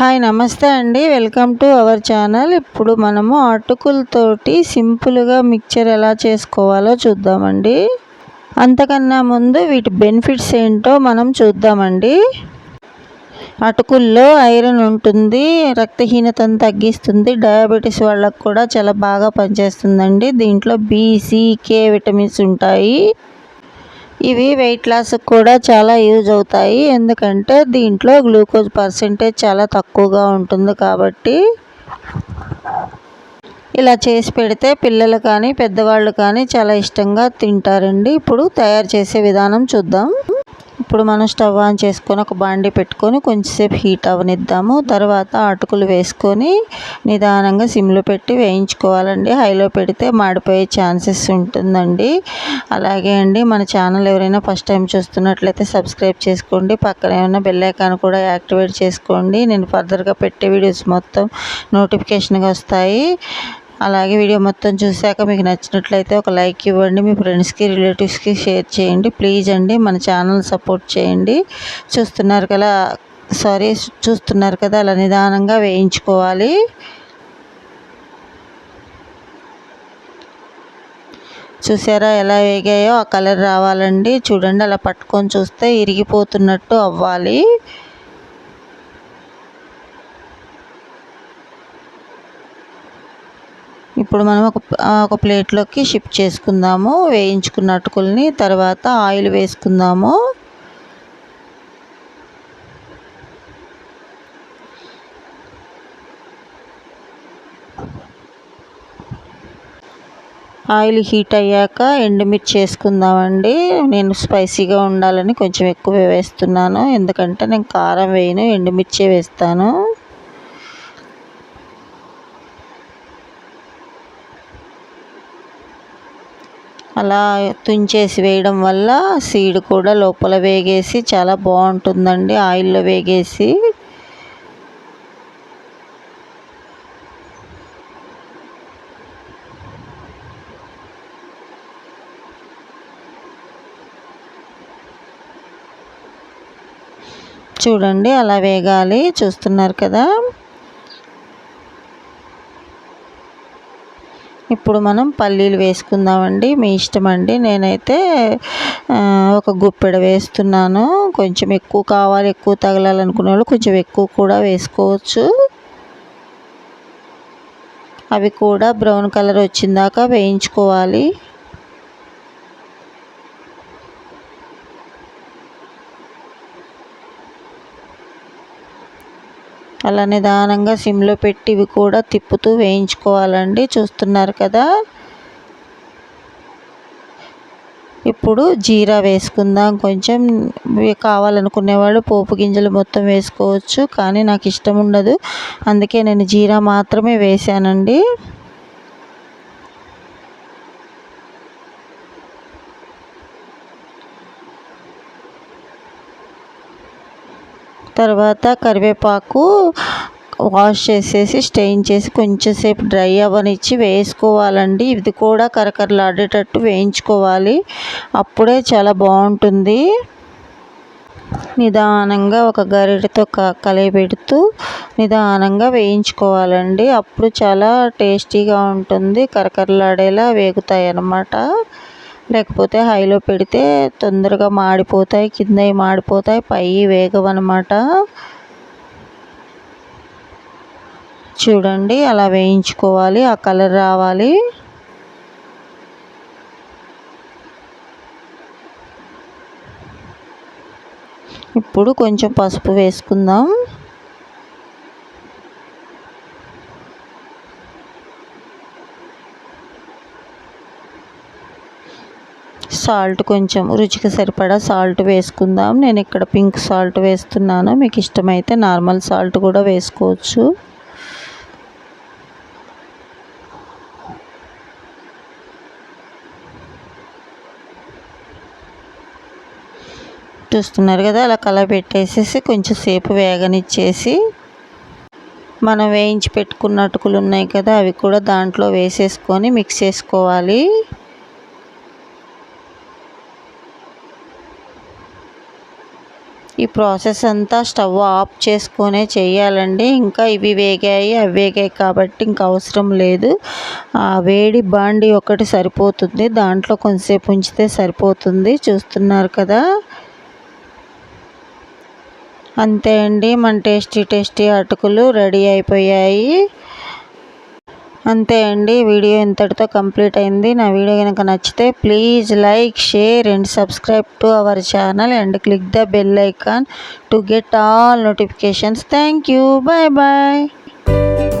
Hi నమస్తే అండి, welcome to our channel. ఇప్పుడు మనము అటుకులతోటి సింపుల్గా మిక్చర్ ఎలా చేసుకోవాలో చూద్దామండి. అంతకన్నా ముందు వీటి బెనిఫిట్స్ ఏంటో మనం చూద్దామండి. అటుకుల్లో ఐరన్ ఉంటుంది, రక్తహీనతను తగ్గిస్తుంది, డయాబెటీస్ వాళ్ళకు కూడా చాలా బాగా పనిచేస్తుందండి. దీంట్లో బి, సి, కే విటమిన్స్ ఉంటాయి. ఇవి వెయిట్ లాస్కి కూడా చాలా యూజ్ అవుతాయి, ఎందుకంటే దీంట్లో గ్లూకోజ్ పర్సెంటేజ్ చాలా తక్కువగా ఉంటుంది. కాబట్టి ఇలా చేసి పెడితే పిల్లలు కానీ పెద్దవాళ్ళు కానీ చాలా ఇష్టంగా తింటారండి. ఇప్పుడు తయారు చేసే విధానం చూద్దాం. ఇప్పుడు మనం స్టవ్ ఆన్ చేసుకొని ఒక బాండీ పెట్టుకొని కొంచెంసేపు హీట్ అవనిద్దాము. తర్వాత అటుకులు వేసుకొని నిదానంగా సిమ్లో పెట్టి వేయించుకోవాలండి. హైలో పెడితే మాడిపోయే ఛాన్సెస్ ఉంటుందండి. అలాగే అండి, మన ఛానల్ ఎవరైనా ఫస్ట్ టైం చూస్తున్నట్లయితే సబ్స్క్రైబ్ చేసుకోండి. పక్కన ఏమైనా బెల్ ఐకాన్ కూడా యాక్టివేట్ చేసుకోండి. నేను ఫర్దర్గా పెట్టే వీడియోస్ మొత్తం నోటిఫికేషన్గా వస్తాయి. అలాగే వీడియో మొత్తం చూశాక మీకు నచ్చినట్లయితే ఒక లైక్ ఇవ్వండి. మీ ఫ్రెండ్స్కి రిలేటివ్స్కి షేర్ చేయండి. ప్లీజ్ అండి, మన ఛానల్ సపోర్ట్ చేయండి. చూస్తున్నారు కదా అలా నిదానంగా వేయించుకోవాలి. చూసారా ఎలా వేగాయో? ఆ కలర్ రావాలండి. చూడండి, అలా పట్టుకొని చూస్తే ఇరిగిపోతున్నట్టు అవ్వాలి. ఇప్పుడు మనం ఒక ప్లేట్లోకి షిఫ్ట్ చేసుకుందాము వేయించుకున్న అటుకుల్ని. తర్వాత ఆయిల్ వేసుకుందాము. ఆయిల్ హీట్ అయ్యాక ఎండుమిర్చి వేసుకుందామండి. నేను స్పైసీగా ఉండాలని కొంచెం ఎక్కువ వేస్తున్నాను, ఎందుకంటే నేను కారం వేయను, ఎండుమిర్చి వేస్తాను. అలా తుంచేసి వేయడం వల్ల సీడ్ కూడా లోపల వేగేసి చాలా బాగుంటుందండి, ఆయిల్లో వేగేసి. చూడండి, అలా వేగాలి. చూస్తున్నారు కదా. ఇప్పుడు మనం పల్లీలు వేసుకుందామండి. మీ ఇష్టం అండి. నేనైతే ఒక గుప్పెడ వేస్తున్నాను. కొంచెం ఎక్కువ కావాలి, ఎక్కువ తగలాలనుకునే వాళ్ళు కొంచెం ఎక్కువ కూడా వేసుకోవచ్చు. అవి కూడా బ్రౌన్ కలర్ వచ్చిందాక వేయించుకోవాలి. అలా నిదానంగా సిమ్లో పెట్టి ఇవి కూడా తిప్పుతూ వేయించుకోవాలండి. చూస్తున్నారు కదా. ఇప్పుడు జీరా వేసుకుందాం. కొంచెం కావాలనుకునేవాళ్ళు పోపు గింజలు మొత్తం వేసుకోవచ్చు, కానీ నాకు ఇష్టం ఉండదు, అందుకే నేను జీరా మాత్రమే వేసానండి. తర్వాత కరివేపాకు వాష్ చేసేసి స్టెయిన్ చేసి కొంచెంసేపు డ్రై అవ్వనిచ్చి వేసుకోవాలండి. ఇది కూడా కరకరలాడేటట్టు వేయించుకోవాలి, అప్పుడే చాలా బాగుంటుంది. నిదానంగా ఒక గరిటెతో కలయపెడుతూ నిదానంగా వేయించుకోవాలండి. అప్పుడు చాలా టేస్టీగా ఉంటుంది, కరకరలాడేలా వేగుతాయి అన్నమాట. లేకపోతే హైలో పెడితే తొందరగా మాడిపోతాయి, కిందవి మాడిపోతాయి, పై వేగవన్నమాట. చూడండి, అలా వేయించుకోవాలి, ఆ కలర్ రావాలి. ఇప్పుడు కొంచెం పసుపు వేసుకుందాం. సాల్ట్ కొంచెం రుచికి సరిపడా సాల్ట్ వేసుకుందాం. నేను ఇక్కడ పింక్ సాల్ట్ వేస్తున్నాను, మీకు ఇష్టమైతే నార్మల్ సాల్ట్ కూడా వేసుకోవచ్చు. చూస్తున్నారు కదా, అలా కలపెట్టేసేసి కొంచెం సేపు వేగనిచ్చేసి మనం వేయించి పెట్టుకున్న అటుకులు ఉన్నాయి కదా, అవి కూడా దాంట్లో వేసేసుకొని మిక్స్ చేసుకోవాలి. ఈ ప్రాసెస్ అంతా స్టవ్ ఆఫ్ చేసుకొనే చేయాలండి. ఇంకా ఇవి వేగాయి అవి వేగాయి కాబట్టి ఇంకా అవసరం లేదు. ఆ వేడి బాండి ఒకటి సరిపోతుంది, దాంట్లో కొంచెంసేపు ఉంచితే సరిపోతుంది. చూస్తున్నారు కదా, అంతే అండి, మన టేస్టీ అటుకులు రెడీ అయిపోయాయి. అంతే అండి, వీడియో ఇంతటితో కంప్లీట్ అయింది. నా వీడియో కనుక నచ్చితే please like, share and subscribe to our channel and click the bell icon to get all notifications. Thank you. Bye bye.